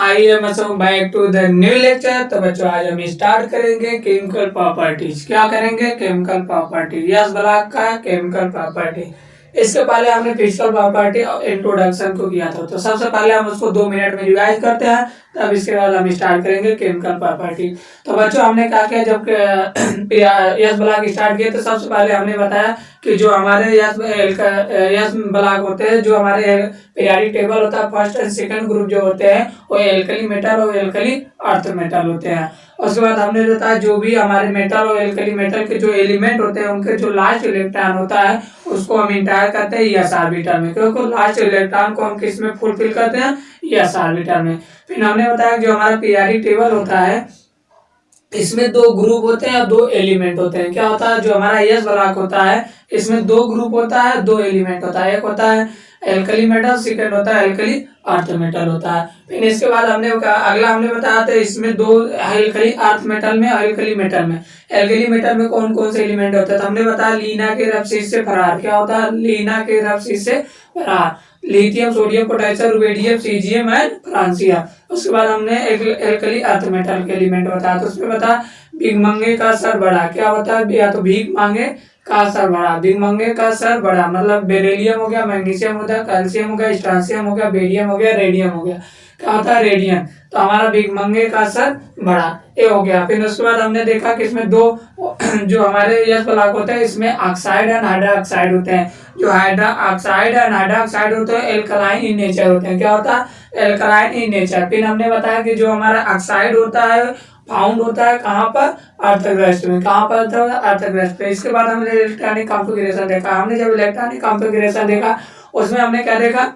I am back to the new lecture. तो बच्चों आज हम स्टार्ट करेंगे केमिकल प्रॉपर्टीज। क्या करेंगे? Chemical property. यस ब्लॉक का केमिकल प्रॉपर्टी। इसके पहले हमने फिजिकल प्रॉपर्टी और इंट्रोडक्शन को किया था, तो सबसे पहले हम उसको 2 मिनट में रिवाइज करते हैं, तब इसके बाद हम स्टार्ट करेंगे केमिकल प्रॉपर्टी। तो बच्चों हमने क्या किया, जब यस ब्लॉक स्टार्ट किया तो सबसे पहले हमने बताया कि जो हमारे यस ब्लॉक होते हैं, जो हमारे पीरियोडिक टेबल होता है, फर्स्ट एंड सेकंड ग्रुप जो होते हैं वो एल्कली मेटल और एल्कली अर्थ मेटल होते हैं। उसके बाद हमने बताया जो भी हमारे मेटल और एल्कली मेटल के जो एलिमेंट होते हैं उनके जो लास्ट इलेक्ट्रॉन होता है उसको हम इंटायर करते हैं एस ऑर्बिटल में, क्योंकि लास्ट इलेक्ट्रॉन को हम किस में फुलफिल करते हैं? एस ऑर्बिटल में। फिर हमने बताया जो हमारा पीरियोडिक टेबल होता है इसमें 2 ग्रुप होते हैं और 2 एलिमेंट होते हैं। क्या होता है? जो हमारा एस ब्लॉक होता है इसमें 2 ग्रुप होता है, 2 एलिमेंट होता है। एक होता है एल्कली मेटल, सेकंड होता है एल्कली अर्थ मेटल होता है। फिर इसके बाद अगला हमने बताया था इसमें 2 एल्कली अर्थ मेटल में और एल्कली मेटल में। एल्कली मेटल में कौन कौन से एलिमेंट होते हैं? तो हमने बताया लीना के रबशीट से फरार। क्या होता है? लीना के रबशीट से फरार। Lithium, sodium, potassium, rubidium, caesium and francium. उसके बाद हमने एल्कली अर्थ मेटल के एलिमेंट बताया, तो उसमें बताया भीख मंगे का सर बड़ा। क्या होता है? या तो भीख मांगे का सर बड़ा, भीख मंगे का सर बड़ा मतलब बेरिलियम हो गया, मैग्नीशियम हो गया, कैल्शियम हो गया, स्ट्रांसियम हो गया, बेरियम हो गया, रेडियम हो गया। क्या होता है? रेडियम। तो हमारा भीख मंगे का सर बड़ा ये हो गया। फिर उसके बाद हमने देखा कि इसमें 2 जो हमारे यस ब्लॉक होते हैं इसमें ऑक्साइड एंड हाइड्रोक्साइड होते हैं। जो हाइड्रोक्साइड एंड हाइड्रोक्साइड होते हैं एल्कलाइन इन नेचर होते हैं। क्या होता है? Alkaline in nature. फिर हमने बताया कि जो हमारा ऑक्साइड होता है फाउंड होता है कहाँ पर? अर्थग्रस्त में। कहाँ पर? अर्थग्रस्त पे। इसके बाद हमने इलेक्ट्रॉनिक कॉन्फ़िगरेशन देखा। हमने जब इलेक्ट्रॉनिक कॉन्फ़िगरेशन देखा उसमें हमने क्या देखा?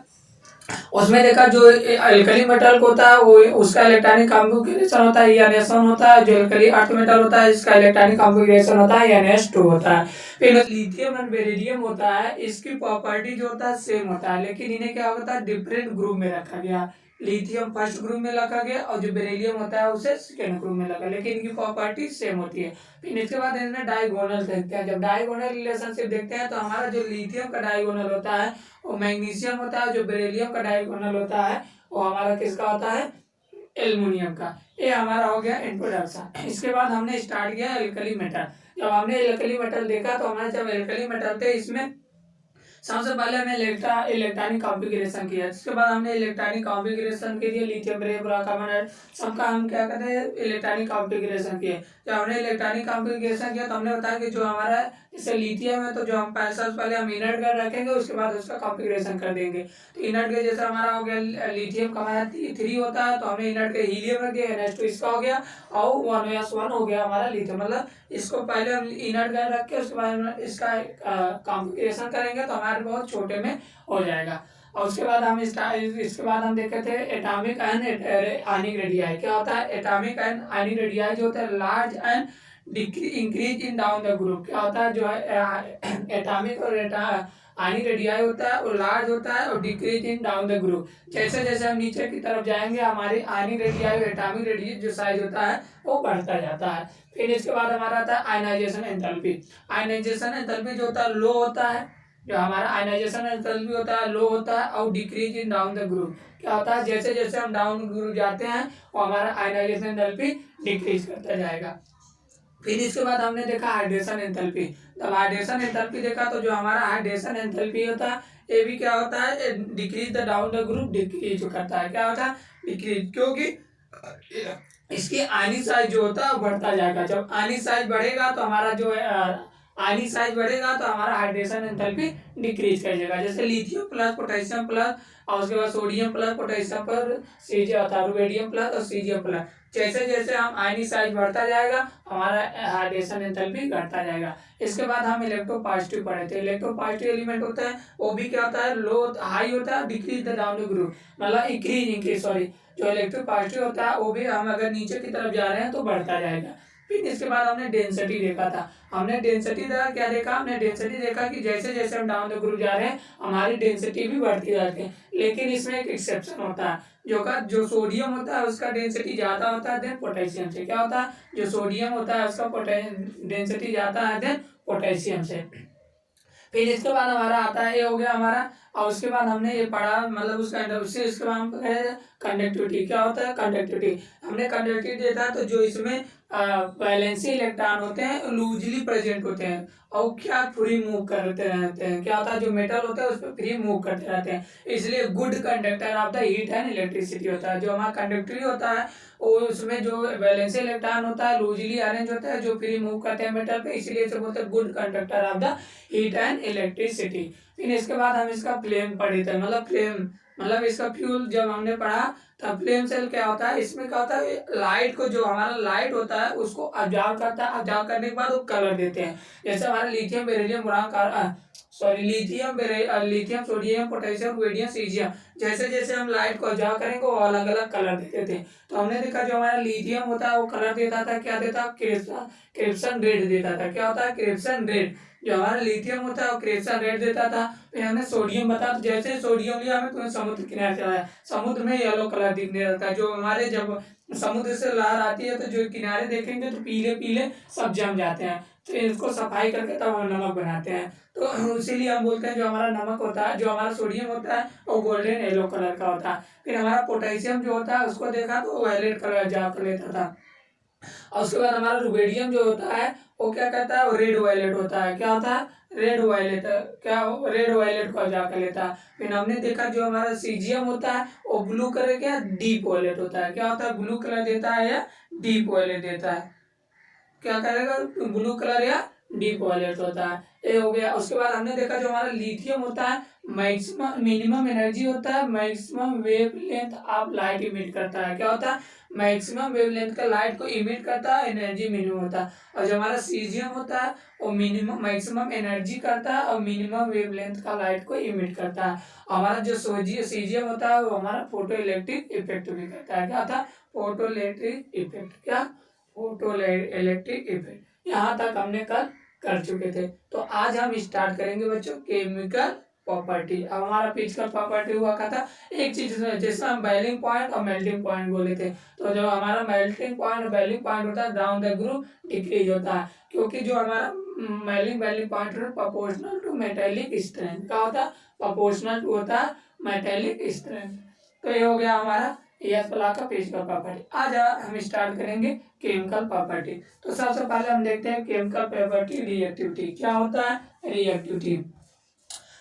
उसमें देखा जो एल्कली मेटल होता है वो उसका इलेक्ट्रॉनिक कॉन्फ़िगरेशन होता है NS1 होता है। जो एल्कली अर्थ मेटल होता है इसका इलेक्ट्रॉनिक कॉन्फ़िगरेशन होता है NS2 होता है। फिर लिथियम एंड बेरिलियम होता है, इसकी प्रॉपर्टी जो होता है सेम होता है, लेकिन इन्हें क्या होता है? डिफरेंट ग्रुप में रखा गया। लिथियम फर्स्ट ग्रुप में रखा गया और जो बेरिलियम होता है उसे सेकेंड ग्रुप में रखा, लेकिन इनकी प्रॉपर्टी सेम होती है। फिर इसके बाद इसमें डायगोनल देखते हैं। जब डायगोनल रिलेशनशिप देखते हैं तो हमारा जो लिथियम का डायगोनल होता है वो मैग्नीशियम होता है, जो बेरिलियम का डायगोनल होता है वो हमारा किसका होता है? एल्युमिनियम का। ये हमारा हो गया इंट्रोडक्शन। इसके बाद हमने स्टार्ट किया एल्कली मेटल। जब हमने एल्कली मेटल देखा तो हमारे जब एल्कली मेटल थे इसमें सबसे पहले हमने इलेक्ट्रॉनिक कॉन्फ़िगरेशन किया। इसके बाद हमने इलेक्ट्रॉनिक कॉन्फ़िगरेशन के लिए लिथियम कार्बोनेट सबका हम क्या कहते हैं? इलेक्ट्रॉनिक कॉन्फ़िगरेशन किए। जब हमने इलेक्ट्रॉनिक कॉन्फ़िगरेशन किया तो हमने बताया कि जो हमारा जैसे लिथियम है तो जो हम सबसे पहले हम इनर्ट गैस रखेंगे उसके बाद उसका कॉन्फ़िगरेशन कर देंगे। तो इनर्ट गैस जैसे हमारा हो गया लिथियम का हमारा 3 होता है तो हमने इनर्ट गैस हीलियम रख दिया, NH2 इसका हो गया और 1s1 हो गया हमारा लिथियम। मतलब इसको पहले हम इनर्ट गैस रख के उसके बाद हम इसका कॉन्फ़िगरेशन करेंगे तो हमारे बहुत छोटे में हो जाएगा। और उसके बाद इसके बाद हम देखे थे एटॉमिक एंड आयनिक रेडियाई। क्या होता है? एटॉमिक एंड आयनिक रेडियाई जो होता है large and increase in down the group. क्या होता है? जो है एटॉमिक और आयनिक रेडियाई होता है वो लार्ज होता है और decrease in down the group. जैसे जैसे हम नीचे की तरफ जाएंगे हमारी आयनिक रेडियाई और एटॉमिक रेडियाई जो साइज होता है वो बढ़ता जाता है। फिर इसके बाद हमारा आता है आयनाइजेशन एंथैल्पी। आयनाइजेशन एंथैल्पी जो होता है लो होता है। जो हमारा आयनाइजेशन एंथैल्पी होता है लो होता है और decrease in down the group. क्या होता है? जैसे जैसे हम डाउन ग्रुप जाते हैं वो हमारा आयनाइजेशन एंथैल्पी डिक्रीज करता जाएगा। फिर इसके बाद हमने देखा हाइड्रेशन एंथैल्पी। जब हाइड्रेशन एंथैल्पी देखा तो जो हमारा हाइड्रेशन एंथैल्पी होता है ये भी क्या होता है? Decrease the down the group decrease करता है। क्या होता है? डिक्रीज, क्योंकि इसकी आयनिक साइज जो होता है वो बढ़ता जाएगा। जब आयनिक साइज बढ़ेगा तो हमारा जो है आयनिक साइज बढ़ेगा तो हमारा हाइड्रेशन एंथैल्पी डिक्रीज कर जाएगा। जैसे लिथियम प्लस पोटेशियम प्लस और उसके बाद सोडियम प्लस पोटेशियम पर सीजियम होता है, रुबिडियम प्लस और सीजियम प्लस। जैसे जैसे हम आयनिक साइज बढ़ता जाएगा हमारा हाइड्रेशन एंथैल्पी घटता जाएगा। इसके बाद हम इलेक्ट्रोपॉजिटिव पढ़े थे। इलेक्ट्रोपॉजिटिव एलिमेंट होता है वो भी क्या होता है? लो हाई होता है, decrease the down the group मतलब इंक्रीज सॉरी। जो इलेक्ट्रोपॉजिटिव होता है वो भी हम अगर नीचे की तरफ जा रहे हैं तो बढ़ता जाएगा। फिर इसके बाद हमने डेंसिटी देखा था। हमने डेंसिटी द्वारा क्या देखा? हमने डेंसिटी देखा कि जैसे जैसे हम डाउन द ग्रुप जा रहे हैं हमारी डेंसिटी भी बढ़ती जाती है, लेकिन इसमें एक एक्सेप्शन होता है। जो सोडियम होता है उसका डेंसिटी ज़्यादा होता है देन पोटेशियम से। क्या होता है? जो सोडियम होता है उसका डेंसिटी ज़्यादा है देन पोटेशियम से। फिर इसके बाद हमारा आता है ये हो गया हमारा और उसके बाद हमने ये पढ़ा मतलब उसके बाद हम कंडक्टिविटी। क्या होता है कंडक्टिविटी? हमने कंडक्टिविटी देखा तो जो इसमें वैलेंसी इलेक्ट्रॉन होते हैं लूजली प्रेजेंट होते हैं और क्या फ्री मूव करते रहते हैं। क्या होता है जो मेटल होता है उस पर फ्री मूव करते रहते हैं, इसलिए good conductor of the heat and electricity होता है। जो हमारा कंडक्टिविटी होता है वो उसमें जो वैलेंसी इलेक्ट्रॉन होता है लूजली अरेंज होता है जो फ्री मूव करते हैं मेटल पे, इसलिए इसे बोलते हैं good conductor of the heat and electricity. फिर इसके बाद हम इसका फ्लेम पढ़े थे, मतलब फ्लेम मतलब इसका फ्यूल जब हमने पढ़ा तब फ्लेम सेल क्या होता है, इसमें क्या होता है लाइट को, जो हमारा लाइट होता है उसको ऑब्जर्व करता है, ऑब्जर्व करने के बाद वो कलर देते हैं। जैसे हमारा lithium beryllium boron lithium sodium potassium radium caesium, जैसे जैसे हम लाइट को ऑब्जर्व करेंगे वो अलग अलग कलर देते थे। तो हमने देखा जो हमारा लिथियम होता है वो कलर देता था, क्या देता क्रिप्सन रेड देता था। क्या होता है क्रिप्सन रेड? जो हमारा लिथियम होता है वो क्रिप्सन रेड देता था। फिर हमने सोडियम बता, तो जैसे सोडियम लिया हमें तो समुद्र किनारे चलाया, समुद्र में येलो कलर दिखने लगता है। जो हमारे जब समुद्र से लहर आती है तो जो किनारे देखेंगे तो पीले पीले सब जम जाते हैं, तो इसको सफाई करके तब हम नमक बनाते हैं। तो इसीलिए हम बोलते हैं जो हमारा नमक होता है, जो हमारा सोडियम होता है वो गोल्डन येलो कलर का होता है। फिर हमारा पोटेशियम जो होता है उसको देखा तो वायलेट कलर जाकर लेता था। और उसके बाद हमारा रुबेडियम जो होता है वो क्या कहता है, वो रेड वायलेट होता है। क्या होता है रेड वायलेट, क्या रेड वायलेट को जाकर लेता है। फिर हमने देखा जो हमारा सीजियम होता है वो ब्लू कलर क्या डीप वायलेट होता है। क्या होता है ब्लू कलर देता है या डीप वायलेट देता है, क्या करेगा ब्लू कलर या डीप वायलेट होता है। ये हो गया। उसके बाद हमने देखा जो हमारा लिथियम होता है मैक्सिमम मिनिमम एनर्जी होता है, maximum wavelength of light emit करता है। क्या होता है मैक्सिमम वेवलेंथ का लाइट को इमिट करता है, एनर्जी मिनिमम होता है। और जो हमारा सीजियम होता है वो मिनिमम मैक्सिमम एनर्जी करता है और मिनिमम वेवलेंथ का लाइट को इमिट करता है। हमारा जो सीजियम होता है वो हमारा फोटो इलेक्ट्रिक इफेक्ट भी करता है। क्या था फोटो इलेक्ट्रिक इफेक्ट, क्या फोटो इलेक्ट्रिक इफेक्ट। यहाँ तक हमने कल कर चुके थे। तो आज हम स्टार्ट करेंगे बच्चों केमिकल प्रॉपर्टी। अब हमारा फिजिकल प्रॉपर्टी हुआ क्या था, एक चीज जैसे हम बॉइलिंग पॉइंट और मेल्टिंग पॉइंट बोले थे, तो जो हमारा मेल्टिंग पॉइंट और बॉइलिंग पॉइंट होता है डाउन द ग्रुप डिक्रीज होता है, क्योंकि जो हमारा boiling point proportional to metallic strength. क्या होता है प्रोपोर्शनल टू होता है मेटेलिक स्ट्रेंथ। तो ये हो गया हमारा यस ब्लॉक का फिजिकल प्रॉपर्टी। आज हम स्टार्ट करेंगे केमिकल प्रॉपर्टी। तो सबसे पहले हम देखते हैं केमिकल प्रॉपर्टी रिएक्टिविटी। क्या होता है रिएक्टिविटी?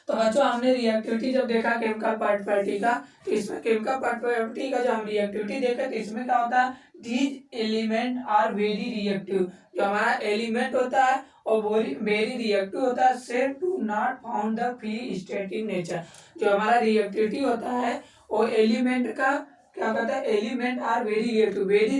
तो बच्चों हमने रिएक्टिविटी जब देखा केमिकल प्रॉपर्टी का, तो इसमें केमिकल प्रॉपर्टी का जो हम रिएक्टिविटी देखे तो इसमें क्या होता है these element are very reactive. जो हमारा एलिमेंट होता है और वेरी रिएक्टिव होता है, same to not found the free state in nature. जो हमारा रिएक्टिविटी होता है वो एलिमेंट का क्या कहता है एलिमेंट आर वेरी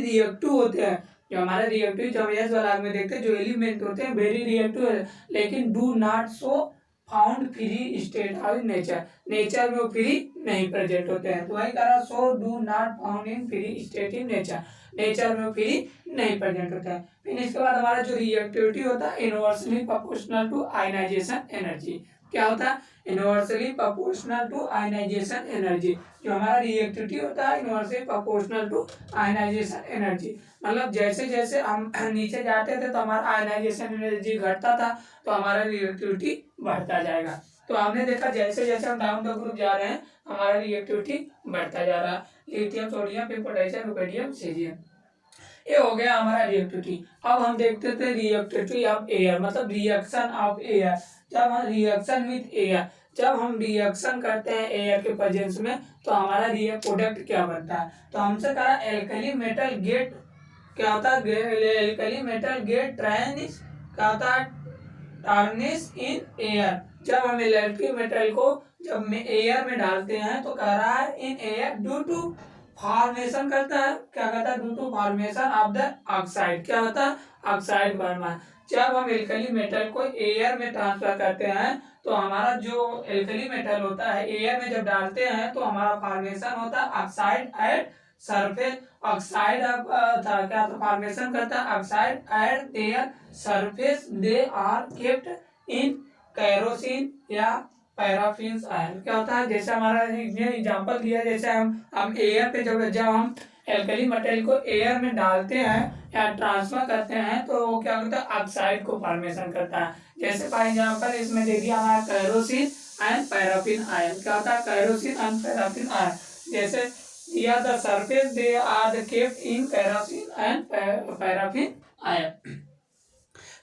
रिएक्टिव होते हैं। जो हमारे रिएक्टिव जब यस वाला में देखते हैं जो एलिमेंट होते हैं वेरी रिएक्टिव है, लेकिन do not so found free state of nature. Nature में वो फ्री नहीं प्रेजेंट होते हैं, तो वही कह रहा so do not found in free state in nature. Nature में वो फ्री नहीं प्रेजेंट होते हैं। फिर इसके बाद हमारा जो रिएक्टिविटी होता है inversely proportional to ionisation energy. क्या होता है inversely proportional to ionisation energy. जो हमारा रिएक्टिविटी होता है inversely proportional to ionisation energy, मतलब जैसे जैसे हम नीचे जाते थे तो हमारा आयनाइजेशन एनर्जी घटता था तो हमारा रिएक्टिविटी बढ़ता जाएगा। तो हमने देखा जैसे जैसे हम डाउन द ग्रुप जा रहे हैं हमारा रिएक्टिविटी बढ़ता जा रहा है। लिथियम सोडियम फिर पोटेशियम रुबिडियम सीजियम, ये हो गया हमारा रिएक्टिविटी। अब हम देखते थे रिएक्टिविटी ऑफ एयर, मतलब रिएक्शन ऑफ एयर। जब हम रिएक्शन विथ एयर, जब हम रिएक्शन करते हैं एयर के प्रेजेंस में तो हमारा प्रोडक्ट क्या बनता है। तो हमसे कहा एल्कली मेटल गेट क्या होता है एल्कली मेटल गेट ट्रांस क्या होता है टार्निश इन एयर। जब हम एल्कली मेटल को जब एयर में डालते हैं तो कह रहा है in air due to formation करता है, क्या कहता है due to formation of the oxide. क्या होता है ऑक्साइड बनना। जब हम एल्कली मेटल को एयर में ट्रांसफर करते हैं तो हमारा जो एल्कली मेटल होता है एयर में जब डालते हैं तो हमारा फॉर्मेशन होता है ऑक्साइड एट सरफेस। ऑक्साइड क्या फॉर्मेशन करता है oxide at their surface, they are kept in kerosene या पैराफिन आयल। क्या होता है जैसे हमारा एग्जांपल दिया, जैसे हम एयर पे जब हम एल्कली मटेरियल को एयर में डालते हैं या ट्रांसफर करते हैं तो क्या करता है ऑक्साइड को फॉर्मेशन करता है। जैसे फॉर एग्जांपल इसमें दे दिया हमारा कैरोसिन एंड पैराफिन आयन। क्या होता है? Kerosene and paraffin oil. जैसे दिया the surface they are the kept in kerosene and paraffin oil.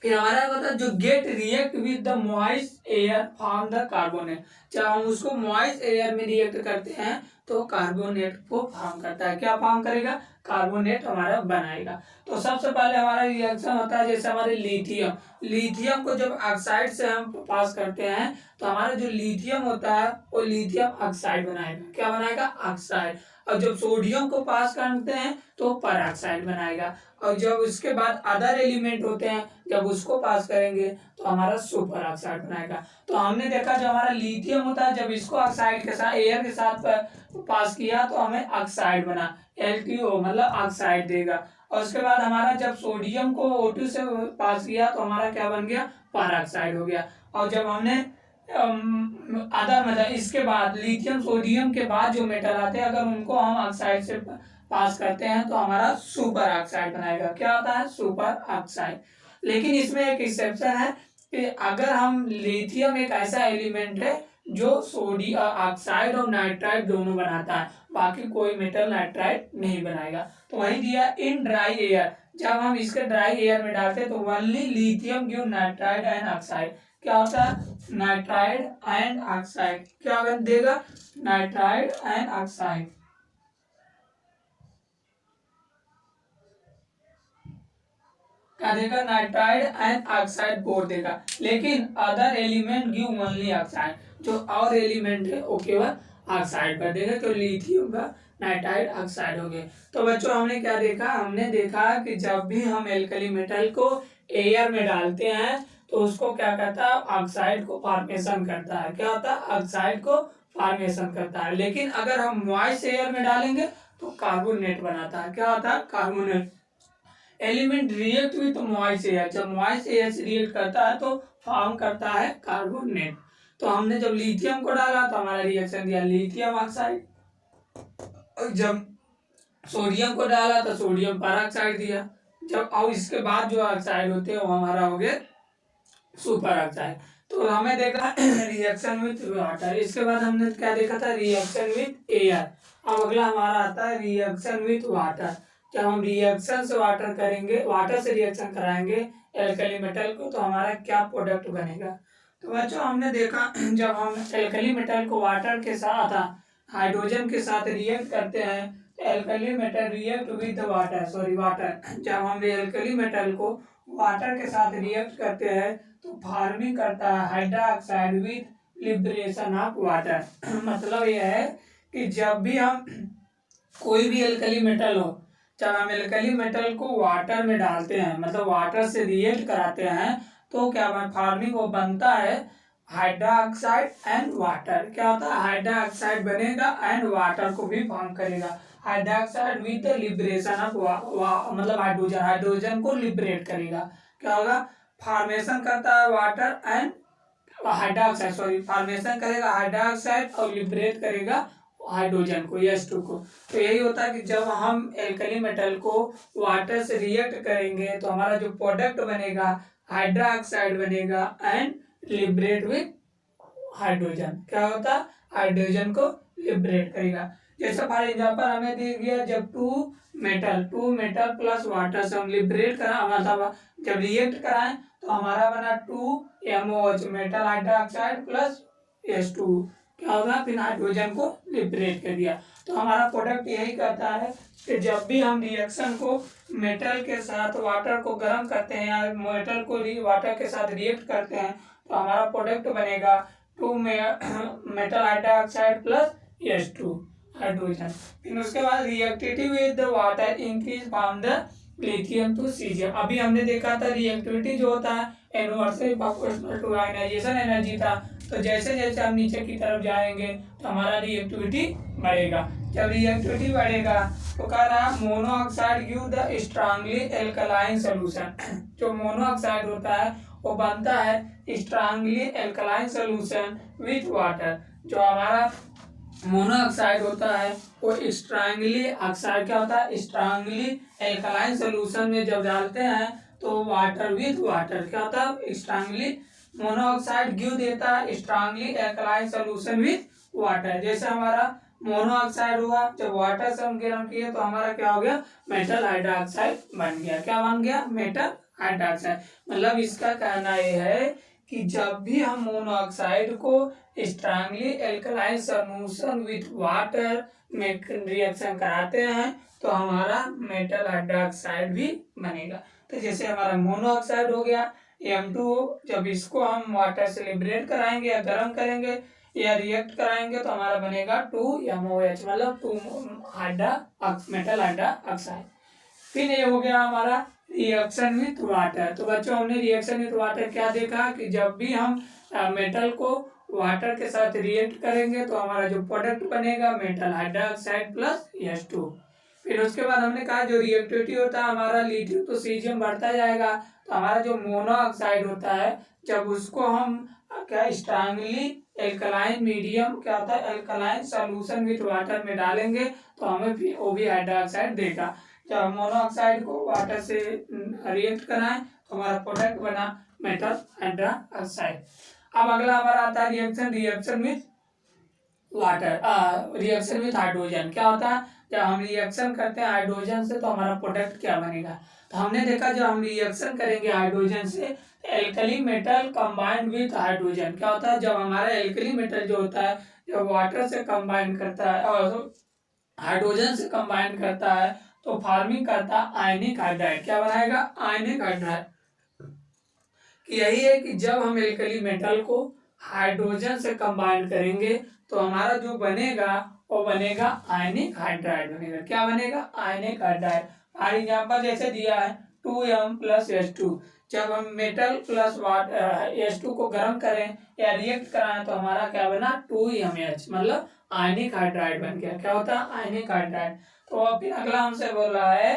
फिर हमारा होता है जो get react with the moist air form the carbonate. जब हम उसको मॉइस्ट एयर में रिएक्ट करते हैं तो कार्बोनेट को फॉर्म करता है। क्या फॉर्म करेगा? कार्बोनेट हमारा बनाएगा। तो सबसे पहले हमारा रिएक्शन होता है जैसे हमारे लिथियम को जब ऑक्साइड से हम पास करते हैं तो हमारा जो लिथियम होता है वो लिथियम ऑक्साइड बनाएगा। क्या बनाएगा? ऑक्साइड। और जब सोडियम को पास करते हैं तो परऑक्साइड बनाएगा। और जब उसके बाद अदर एलिमेंट होते हैं जब उसको पास करेंगे तो हमारा सुपर ऑक्साइड बनाएगा। तो हमने देखा जो हमारा लिथियम होता है जब इसको ऑक्साइड के साथ एयर के साथ पास किया तो हमें ऑक्साइड बना, LTO मतलब ऑक्साइड देगा। और उसके बाद हमारा जब सोडियम को O2 से पास किया तो हमारा क्या बन गया? परऑक्साइड हो गया। और जब हमने अदर मतलब इसके बाद लिथियम सोडियम के बाद जो मेटल आते हैं अगर उनको हम ऑक्साइड से पास करते हैं तो हमारा सुपर ऑक्साइड बनाएगा। क्या होता है? Super oxide. लेकिन इसमें एक एक्सेप्शन है कि अगर हम लिथियम एक ऐसा एलिमेंट है जो सोडियम ऑक्साइड और नाइट्राइड दोनों बनाता है, बाकी कोई मेटल नाइट्राइड नहीं बनाएगा। तो वही दिया इन ड्राई एयर, जब हम इसके ड्राई एयर में डालते हैं तो only lithium give nitride and oxide. क्या होता है? Nitride and oxide. क्या देगा? Nitride and oxide. क्या देगा? नाइट्राइड एंड ऑक्साइड बोथ देगा। लेकिन other element give only oxide, जो और एलिमेंट है वो केवल ऑक्साइड कर देगा। तो लिथियम का नाइट्राइड ऑक्साइड हो गए। तो बच्चों हमने क्या देखा? हमने देखा कि जब भी हम एल्कली मेटल को एयर में डालते हैं तो उसको क्या करता है? ऑक्साइड को फॉर्मेशन करता है। क्या होता है? ऑक्साइड को फॉर्मेशन करता है। लेकिन अगर हम मॉइस्ट एयर में डालेंगे तो कार्बोनेट बनाता है। क्या होता है? Carbonate. Element react with moist air, जब मॉइस्ट एयर से रिएक्ट करता है तो फॉर्म करता है कार्बोनेट। तो हमने जब लिथियम को डाला तो हमारा रिएक्शन दिया लिथियम ऑक्साइड, और जब सोडियम को डाला तो सोडियम परऑक्साइड दिया। जब और इसके बाद जो ऑक्साइड होते हैं वो हमारा हो गया सुपर ऑक्साइड। तो हमें देखा रिएक्शन विथ वाटर। इसके बाद हमने क्या देखा था? Reaction with air. अब अगला हमारा आता है रिएक्शन विथ वाटर। जब हम रिएक्शन से वाटर करेंगे, वाटर से रिएक्शन कराएंगे एल्कली मेटल को तो हमारा क्या प्रोडक्ट बनेगा? तो बच्चों हमने देखा जब हम एल्कली मेटल को वाटर के साथ हाइड्रोजन के साथ रिएक्ट करते हैं alkali metal react with water. जब हम एल्कली मेटल को वाटर के साथ रिएक्ट करते हैं तो फार्मिंग करता है hydroxide with liberation of water. मतलब यह है कि जब भी हम कोई भी एल्कली मेटल हो, जब हम एल्कली मेटल को वाटर में डालते हैं मतलब वाटर से रिएक्ट कराते हैं तो क्या फार्मिंग वो बनता है हाइड्रोक्साइड एंड वाटर। क्या होता है? हाइड्रोक्साइड बनेगा एंड वाटर को भी फॉर्म करेगा। हाइड्रोक्साइड विद लिबरेशन ऑफ मतलब हाइड्रोजन को लिबरेट करेगा। क्या होगा? फॉर्मेशन करता है वाटर एंड हाइड्रोक्साइड, फॉर्मेशन करेगा हाइड्रोक्साइड और लिबरेट करेगा हाइड्रोजन को, H2 को। तो यही होता है कि जब हम एल्कली मेटल को वाटर से रिएक्ट करेंगे तो हमारा जो प्रोडक्ट बनेगा हाइड्रोक्साइड बनेगा एंड लिबरेट विद हाइड्रोजन। क्या होता है? हाइड्रोजन को लिबरेट करेगा। जैसे फॉर एग्जांपल हमें दे दिया जब टू मेटल प्लस वाटर से हम लिबरेट करा मतलब जब रिएक्ट कराएं तो हमारा बना 2MOH metal hydroxide plus H2। क्या होगा? फिर हाइड्रोजन को लिबरेट कर दिया। तो हमारा प्रोडक्ट यही करता है कि जब भी हम रिएक्शन को मेटल के साथ वाटर को गर्म करते हैं या मेटल को वाटर के साथ रिएक्ट करते हैं तो हमारा प्रोडक्ट बनेगा 2 metal hydroxide plus H2 hydrogen. फिर उसके बाद reactivity with water increase from the lithium to caesium. अभी हमने देखा था रिएक्टिविटी जो होता है inversely proportional to ionisation energy था। तो जैसे जैसे हम नीचे की तरफ जाएंगे तो हमारा रिएक्टिविटी बढ़ेगा। जब रिएक्टिविटी बढ़ेगा तो कह रहा है monoxide give the strongly alkaline solution. जो मोनोऑक्साइड होता है वो बनता है strongly alkaline solution with water. जो हमारा मोनोऑक्साइड होता है वो स्ट्रांगली ऑक्साइड क्या होता है? स्ट्रांगली एल्कलाइन सोल्यूशन में जब डालते हैं तो वाटर विथ वाटर क्या होता है? स्ट्रांगली मोनोऑक्साइड गिव देता है strongly alkaline solution with water. जैसे हमारा मोनोऑक्साइड हुआ, जब वाटर से हम गर्म किए तो हमारा क्या हो गया, मेटल हाइड्रोक्साइड बन गया। क्या बन गया, मेटल हाइड्रोक्साइड। मतलब इसका कहना यह है कि जब भी हम मोनोऑक्साइड को strongly alkaline solution with water में रिएक्शन कराते हैं तो हमारा मेटल हाइड्रोक्साइड भी बनेगा। तो जैसे हमारा मोनोऑक्साइड हो गया M2O, जब इसको हम वाटर से लिबरेट कराएंगे या गर्म करेंगे या रिएक्ट कराएंगे तो हमारा बनेगा 2MOH, मतलब 2 मेटल हाइड्रोक्साइड। फिर ये हो गया हमारा रिएक्शन विथ वाटर। तो बच्चों हमने रिएक्शन विथ वाटर क्या देखा कि जब भी हम मेटल को वाटर के साथ रिएक्ट करेंगे तो हमारा जो प्रोडक्ट बनेगा मेटल हाइड्रोक्साइड प्लस H2। फिर उसके बाद हमने कहा जो रिएक्टिविटी होता है हमारा लिथियम तो सीजियम बढ़ता जाएगा, तो हमारा जो मोनोऑक्साइड होता है जब उसको हम क्या स्ट्रांगली एल्कलाइन मीडियम क्या होता है एल्कलाइन सॉल्यूशन विथ वाटर में डालेंगे तो हमें फिर वो भी हाइड्रोक्साइड देगा। जब हम मोनोऑक्साइड को वाटर से रिएक्ट कराएं तो हमारा प्रोडक्ट बना मेटल हाइड्रोक्साइड। अब अगला हमारा आता है reaction with water, reaction with hydrogen. क्या होता है, जब हम रिएक्शन करते हैं हाइड्रोजन से तो हमारा प्रोडक्ट क्या बनेगा। तो हमने देखा जब हम रिएक्शन करेंगे हाइड्रोजन से alkali metal combined with hydrogen, क्या होता है जब हमारा एल्कली मेटल जो होता है जब वाटर से कंबाइन करता है और हाइड्रोजन से कंबाइन करता है तो फार्मिंग करता है आयनिक हाइड्राइड। क्या बनाएगा, आयनिक हाइड्राइड। यही है कि जब हम एल्कली मेटल को हाइड्रोजन से कंबाइन करेंगे तो हमारा जो बनेगा वो बनेगा आयनिक हाइड्राइड बनेगा। क्या बनेगा, आयनिक हाइड्राइड। फॉर एग्जाम्पल जैसे दिया है 2M प्लस H2, जब हम मेटल प्लस H2 को गर्म करें या रिएक्ट कराएं तो हमारा क्या बना 2MH, मतलब आयनिक हाइड्राइड बन गया। क्या होता है, आयनिक हाइड्राइड। तो फिर अगला हमसे बोल रहा है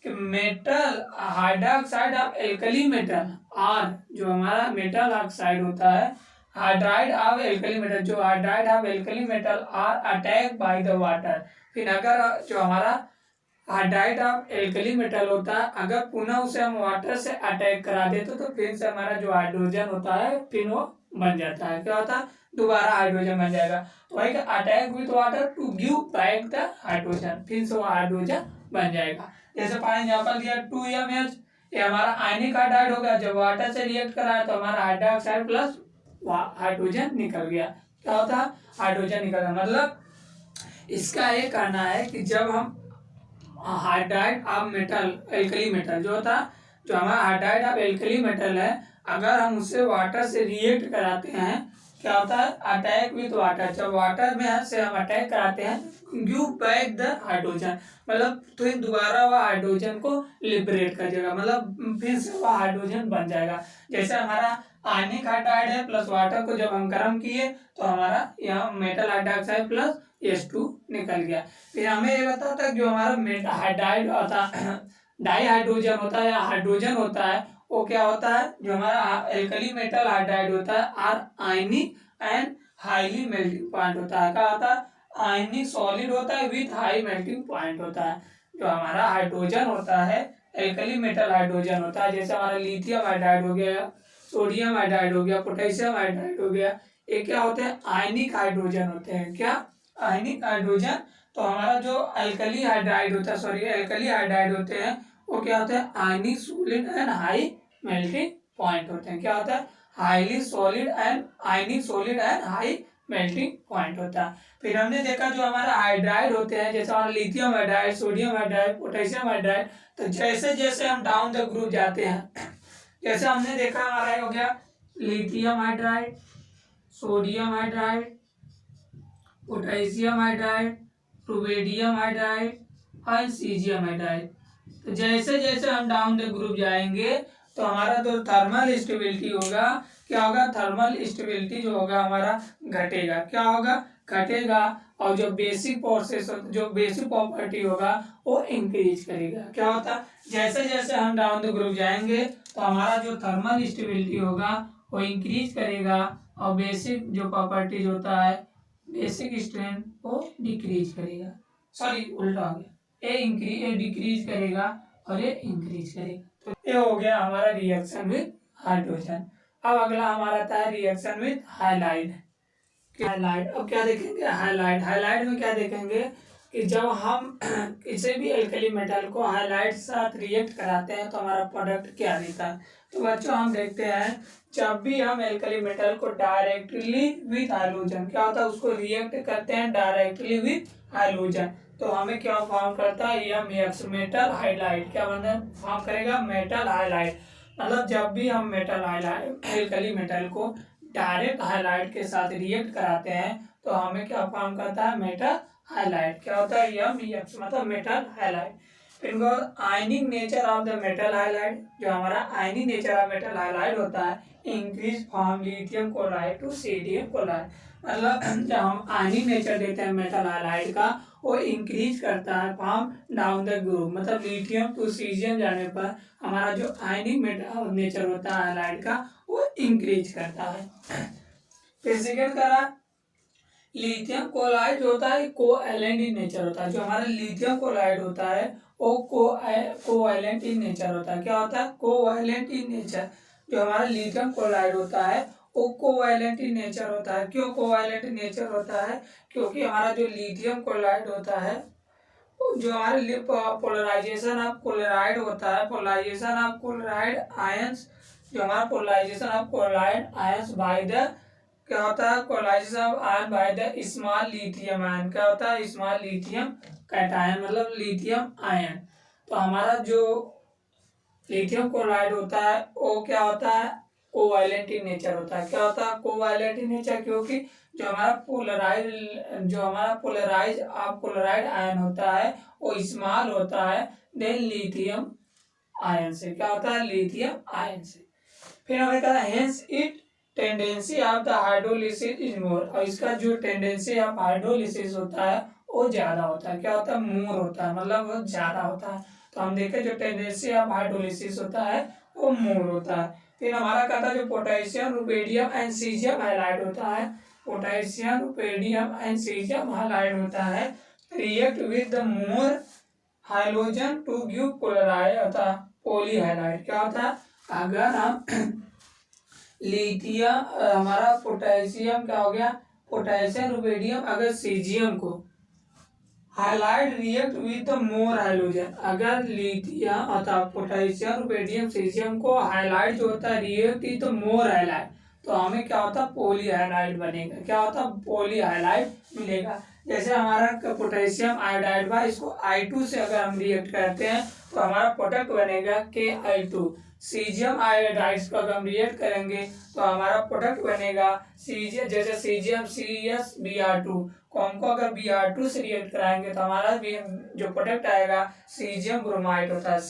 कि metal hydroxide of alkali metal are, जो हमारा मेटल ऑक्साइड होता है हाइड्राइड ऑफ एल्कली मेटल, जो hydride of alkali metal are attack by the water. फिर अगर जो हमारा हाइड्राइड ऑफ एल्कली मेटल होता है अगर पुनः उसे हम वाटर से अटैक करा देते तो फिर से हमारा जो हाइड्रोजन होता है फिर वो बन जाता है। क्या होता है, दोबारा हाइड्रोजन बन जाएगा। तो वही attack with water to give back the hydrogen, फिर से वो हाइड्रोजन बन जाएगा। जैसे फॉर एग्जांपल दिया 2MH, ये हमारा आयनिक हाइड्राइड हो गया, जब वाटर से रिएक्ट कराया तो हमारा हाइड्रोक्साइड प्लस हाइड्रोजन निकल गया। क्या होता है, हाइड्रोजन निकल गया। मतलब इसका ये कहना है कि जब हम hydride of metal alkali metal जो होता है, जो हमारा हाइड्राइड ऑफ एल्कली मेटल है अगर हम उससे वाटर से रिएक्ट कराते हैं क्या होता है, अटैक विथ वाटर, जब वाटर में से हम अटैक कराते हैं गिव बैक द हाइड्रोजन, मतलब तो दोबारा वह हाइड्रोजन को लिबरेट कर देगा, मतलब फिर से वह हाइड्रोजन बन जाएगा। जैसे हमारा आयनिक हाइड्राइड है प्लस वाटर को जब हम गर्म किए तो हमारा यहाँ मेटल हाइड्रोक्साइड प्लस H2 निकल गया। फिर हमें ये बताता है जो हमारा हाइड्राइड होता डाई हाइड्रोजन होता है या हाइड्रोजन होता है वो क्या होता है, जो हमारा एल्कली मेटल हाइड्राइड होता है are ionic and highly melting point होता है। क्या होता है, आयनिक सॉलिड होता है विथ हाई मेल्टिंग पॉइंट होता है। जो हमारा हाइड्रोजन होता है एल्कली मेटल हाइड्रोजन होता है, जैसे हमारा लिथियम हाइड्राइड हो गया, सोडियम हाइड्राइड हो गया, पोटेशियम हाइड्राइड हो गया, ये क्या होते हैं, आयनिक हाइड्रोजन होते हैं। क्या, आयनिक हाइड्रोजन। तो हमारा जो एल्कली हाइड्राइड होता है एल्कली हाइड्राइड होते हैं वो क्या होते हैं, आयनिक solid and high melting point होते हैं। क्या होता है, highly solid and ionic solid and high melting point होता है। फिर हमने देखा जो हमारा हाइड्राइड होते हैं जैसे हमारा lithium hydride, sodium hydride, potassium hydride, तो जैसे जैसे हम डाउन द ग्रुप जाते हैं जैसे हमने देखा हमारा हो गया lithium hydride, sodium hydride, potassium hydride, rubidium hydride और सीजियम हाइड्राइड। तो जैसे जैसे हम डाउन द ग्रुप जाएंगे तो हमारा जो थर्मल स्टेबिलिटी होगा क्या होगा, थर्मल स्टेबिलिटी जो होगा हमारा घटेगा। क्या होगा, घटेगा। और जो बेसिक प्रोसेस जो बेसिक प्रॉपर्टी होगा वो इंक्रीज करेगा। क्या होता, जैसे जैसे हम डाउन द ग्रुप जाएंगे तो हमारा जो थर्मल स्टेबिलिटी होगा वो इंक्रीज करेगा और बेसिक जो प्रॉपर्टीज होता है बेसिक स्ट्रेंथ वो डिक्रीज करेगा। सॉरी उल्टा हो गया, ये डिक्रीज करेगा और ये इंक्रीज करेगा। तो ये हो गया हमारा रिएक्शन विद हाइड्रोजन। अब अगला हमारा आता है रिएक्शन विथ हाइलाइट। हाइलाइट अब क्या देखेंगे, हाइलाइट में क्या देखेंगे कि जब हम किसी भी एल्कली मेटल को हाइलाइट साथ रिएक्ट कराते हैं तो हमारा प्रोडक्ट क्या देता है। तो बच्चों हम देखते हैं जब भी हम एल्कली मेटल को डायरेक्टली विथ हाइड्रोजन, क्या होता है, उसको रिएक्ट करते हैं डायरेक्टली विथ हाइड्रोजन, तो हमें क्या फॉर्म करता है, MX मेटल हाइलाइट। क्या बनना फॉर्म करेगा, मेटल हाइलाइट। मतलब जब भी हम मेटल हाइलाइट एल्कली मेटल को डायरेक्ट हाइलाइट के साथ रिएक्ट कराते हैं तो हमें क्या फॉर्म करता है, मेटल हाइलाइट। क्या होता है, MX मतलब मेटल हाइलाइट। फिर ionic nature of the metal halide, जो हमारा ionic nature of metal halide होता है, increase from lithium chloride to sodium chloride. मतलब जब हम आयनिक नेचर देते हैं मेटल हाइलाइट का, वो इंक्रीज करता है फ्रॉम डाउन द ग्रुप, मतलब लिथियम टू सीजियम जाने पर हमारा जो आयनिक मेटल नेचर होता है हाइलाइट का वो इंक्रीज करता है। फिर सेकेंड करा लिथियम क्लोराइड जो होता है कोवैलेंट इन नेचर होता है। जो हमारा लिथियम क्लोराइड होता है वो कोवैलेंट इन नेचर होता है। क्या होता है, कोवैलेंट इन नेचर। जो हमारा लिथियम क्लोराइड होता है वो कोवैलेंट इन नेचर होता है। क्यों कोवैलेंट इन नेचर होता है, क्योंकि हमारा जो लिथियम क्लोराइड होता है, जो हमारे पोलराइजेशन ऑफ क्लोराइड होता है, पोलराइजेशन ऑफ क्लोराइड आयंस, जो हमारा polarisation of chloride ions by the, क्या होता है, कोलाइसिस of ion by the small lithium ion. क्या होता है, स्मॉल लिथियम कैटायन मतलब लिथियम आयन। तो हमारा जो लिथियम क्लोराइड होता है वो क्या होता है, कोवैलेंट इन नेचर होता है। क्या होता है, कोवैलेंट इन नेचर, क्योंकि जो हमारा पोलराइज ऑफ क्लोराइड आयन होता है वो स्मॉल होता है देन लिथियम आयन से। क्या होता है, लिथियम आयन से। फिर हमें कहा hence it tendency of the hydrolysis is more, और इसका जो टेंडेंसी ऑफ हाइड्रोलिसिस होता है वो ज्यादा होता है। क्या होता है, मोर होता है, मतलब वो ज्यादा होता है। तो हम देखें जो टेंडेंसी ऑफ हाइड्रोलिसिस होता है वो मोर होता है। फिर हमारा कहता है जो potassium rubidium and caesium highlight होता है, potassium rubidium and caesium highlight होता है, react with the more hydrogen to give chloride होता है पोली हाइलाइट। क्या होता है, अगर हम लिथियम हमारा पोटेशियम क्या हो गया, पोटेशियम रुबिडियम अगर सीजियम को highlight react with more hydrogen, अगर लिथियम अथवा पोटेशियम रुबिडियम सीजियम को हाइलाइट जो होता है रिएक्ट विद मोर हाइलाइट, तो हमें क्या होता है, पोली हाइलाइट बनेगा। क्या होता है, पोली हाइलाइट मिलेगा। जैसे हमारा पोटेशियम आयोडाइड बा, इसको I2 से अगर हम रिएक्ट करते हैं तो हमारा प्रोडक्ट बनेगा KI2। सीजियम आयोडाइड को अगर हम रिएक्ट करेंगे तो हमारा प्रोडक्ट बनेगा सीजियम, जैसे सीजियम CsBr2 को हमको अगर Br2 से रिएक्ट कराएंगे तो हमारा जो प्रोडक्ट आएगा सीजियम ब्रोमाइड होता है,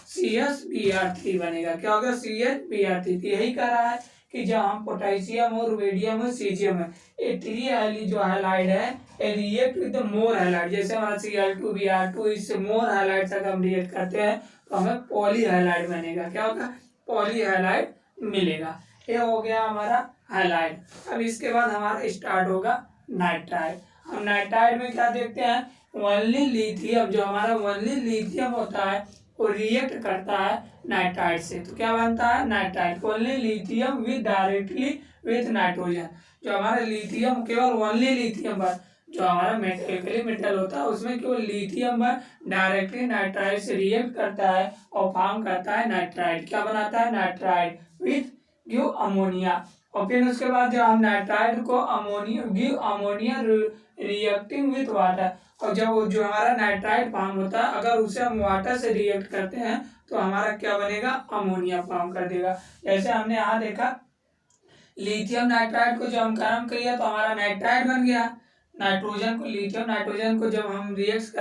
CsBr3 बनेगा। क्या होगा, CsBr3। यही कह रहा है कि जब हम पोटेशियम और रुबिडियम और सीजियम है, ये थ्री वाली जो हाइलाइट है रिएक्ट विद मोर हाइलाइट, जैसे हमारा Cl2Br2 इससे मोर हाइलाइट तक हम रिएक्ट करते हैं तो हमें पॉली हाइलाइट बनेगा। क्या होगा, पॉली हाइलाइट मिलेगा। ये हो गया हमारा हाइलाइट। अब इसके बाद हमारा स्टार्ट होगा नाइट्राइड। हम नाइट्राइड में क्या देखते हैं, ओनली लिथियम, जो हमारा ओनली लिथियम होता है वो रिएक्ट करता है नाइट्राइड से, तो क्या बनता है, nitride. Only lithium with directly with nitrogen, जो हमारा लिथियम केवल ओनली लिथियम पर, जो हमारा एल्कली मेटल होता है उसमें केवल लिथियम पर डायरेक्टली नाइट्राइड से रिएक्ट करता है और फॉर्म करता है नाइट्राइड। क्या बनाता है, नाइट्राइड विथ गिव अमोनिया। और फिर उसके बाद जब हम नाइट्राइड को ammonia give ammonia reacting with water, और जब वो जो हमारा नाइट्राइड फॉर्म होता है अगर उसे हम वाटर से रिएक्ट करते हैं तो हमारा क्या बनेगा, अमोनिया फॉर्म कर देगा। जैसे हमने यहाँ देखा लिथियम नाइट्राइड को जब हम गर्म किया तो हमारा नाइट्राइड बन गया। नाइट्रोजन को, लिथियम नाइट्रोजन को जब हम रिएक्ट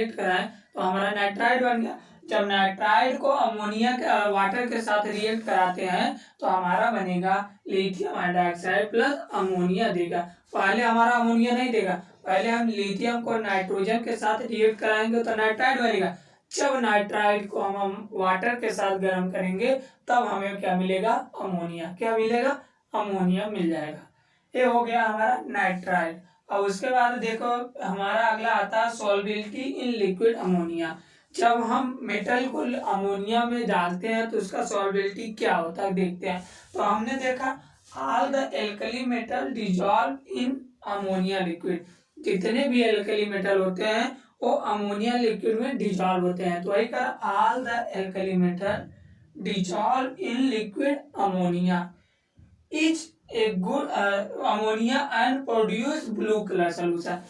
कराएं तो हमारा नाइट्राइड बन गया। जब नाइट्राइड को अमोनिया के वाटर के साथ रिएक्ट कराते हैं तो हमारा बनेगा लिथियम हाइड्रोक्साइड प्लस अमोनिया देगा। पहले हमारा अमोनिया नहीं देगा, पहले हम लिथियम को नाइट्रोजन के साथ रिएक्ट कराएंगे तो नाइट्राइड बनेगा। जब नाइट्राइड को हम वाटर के साथ गर्म करेंगे तब हमें क्या मिलेगा, अमोनिया। क्या मिलेगा, अमोनिया मिल जाएगा। ये हो गया हमारा नाइट्राइड। अब उसके बाद देखो हमारा अगला आता है सॉल्बिलिटी इन लिक्विड अमोनिया। जब हम मेटल को अमोनिया में डालते हैं तो उसका सॉल्युबिलिटी क्या होता है देखते हैं। तो हमने देखा all the alkali metal dissolve in ammonia liquid, जितने भी एल्कली मेटल होते हैं वो अमोनिया लिक्विड में डिजॉल्व होते हैं। तो वही कहा all the alkali metal dissolve in liquid ammonia is a good ammonia and produce blue colour solution.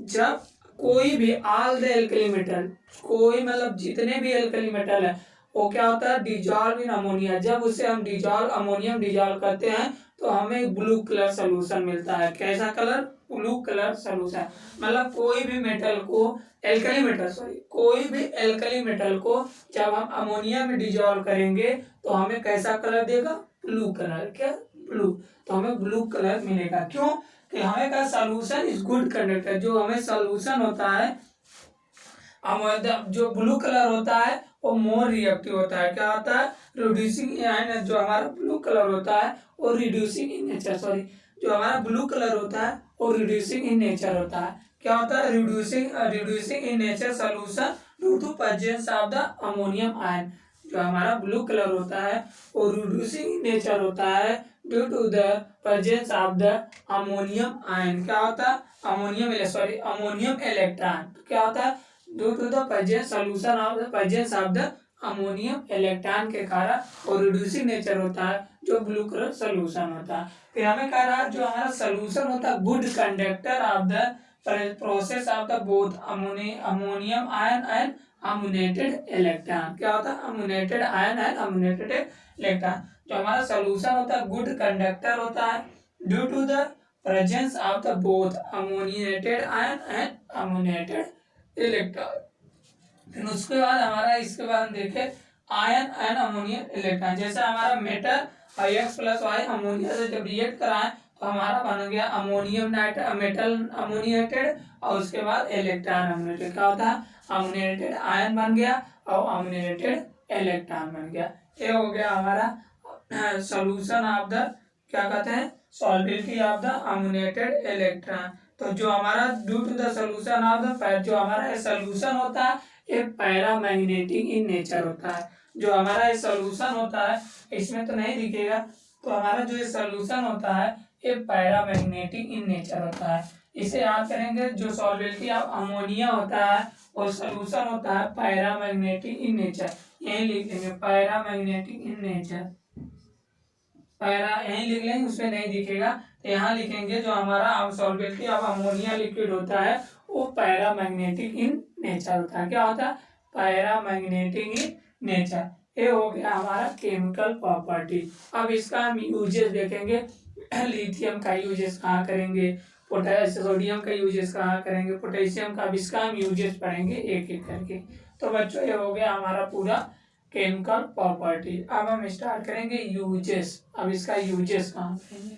जब कोई भी ऑल द एल्कली मेटल, कोई मतलब जितने भी एल्कली मेटल है वो क्या होता है डिजॉल्व इन अमोनिया, जब उसे हम अमोनियम डिजॉल्व करते हैं तो हमें ब्लू कलर सोल्यूशन मिलता है। कैसा कलर? Blue colour solution. मतलब कोई भी मेटल को कोई भी एल्कली मेटल को जब हम अमोनिया में डिजॉल्व करेंगे तो हमें कैसा कलर देगा? Blue colour. क्या? ब्लू। तो हमें ब्लू कलर मिलेगा। क्यों? कि हमें का सॉल्यूशन इज गुड कंडक्टर। जो हमें सॉल्यूशन होता है जो ब्लू कलर होता है वो मोर रिएक्टिव होता है। क्या होता है? रिड्यूसिंग, जो हमारा ब्लू कलर होता है वो रिड्यूसिंग इन नेचर, जो हमारा ब्लू कलर होता है वो रिड्यूसिंग इन नेचर होता है। क्या होता है? Reducing in nature solution due to presence of the ammonium ion. जो हमारा ब्लू कलर होता है वो रिड्यूसिंग इन नेचर होता है due to the presence of the ammonium ion. क्या होता है? Ammonium electron. क्या होता है? Due to the presence of the ammonium electron के कारण और रिड्यूसिंग नेचर होता है जो ब्लू कलर सोल्यूशन होता है। फिर हमें कह रहा है जो हमारा सोल्यूशन होता है good conductor of the process of the both ammonium ion and ammoniated electron. क्या होता है? Ammoniated ion and ammoniated electron. जो हमारा सोल्यूशन होता है गुड कंडक्टर होता है due to the presence of the both ammoniated ion and ammoniated electron. फिर उसके बाद हमारा इसके बाद हम देखें आयन एंड अमोनियम इलेक्ट्रॉन। जैसे हमारा metal X plus Y ammonia से जब रिएक्ट कराएं तो हमारा बन गया अमोनियम मेटल अमोनिएटेड और उसके बाद इलेक्ट्रॉन अमोनिएटेड। क्या होता है? अमोनिएटेड आयन बन गया और अमोनिएटेड इलेक्ट्रॉन बन गया। ये हो गया हमारा सॉल्यूशन ऑफ द क्या कहते हैं solubility of the ammoniated electron. तो जो हमारा due to the solution of the जो हमारा सॉल्यूशन होता है ये पैरामैग्नेटिक इन नेचर होता है। जो हमारा ये सॉल्यूशन होता है इसमें तो नहीं दिखेगा, तो हमारा जो ये सॉल्यूशन होता है ये पैरामैग्नेटिक इन नेचर होता है। इसे याद करेंगे जो सॉल्युबिलिटी ऑफ अमोनिया होता है और सॉल्यूशन होता है पैरामैग्नेटिक इन नेचर। यही लिख लेंगे पैरामैग्नेटिक इन नेचर, पैरा यही लिख लेंगे, उसमें नहीं दिखेगा तो यहाँ लिखेंगे जो हमारा सॉल्युबिलिटी ऑफ अमोनिया लिक्विड होता है वो पैरामैग्नेटिक इन नेचर होता है। क्या होता है? Paramagnetic in nature. ये हो गया हमारा केमिकल प्रॉपर्टी। अब इसका हम यूजेस देखेंगे। लिथियम का यूजेस कहाँ करेंगे, सोडियम का यूजेस कहाँ करेंगे, पोटेशियम का, अब इसका हम यूजेस पढ़ेंगे एक एक करके। तो बच्चों ये हो गया हमारा पूरा केमिकल प्रॉपर्टी। अब हम स्टार्ट करेंगे यूजेस। अब इसका यूजेस कहाँ करेंगे।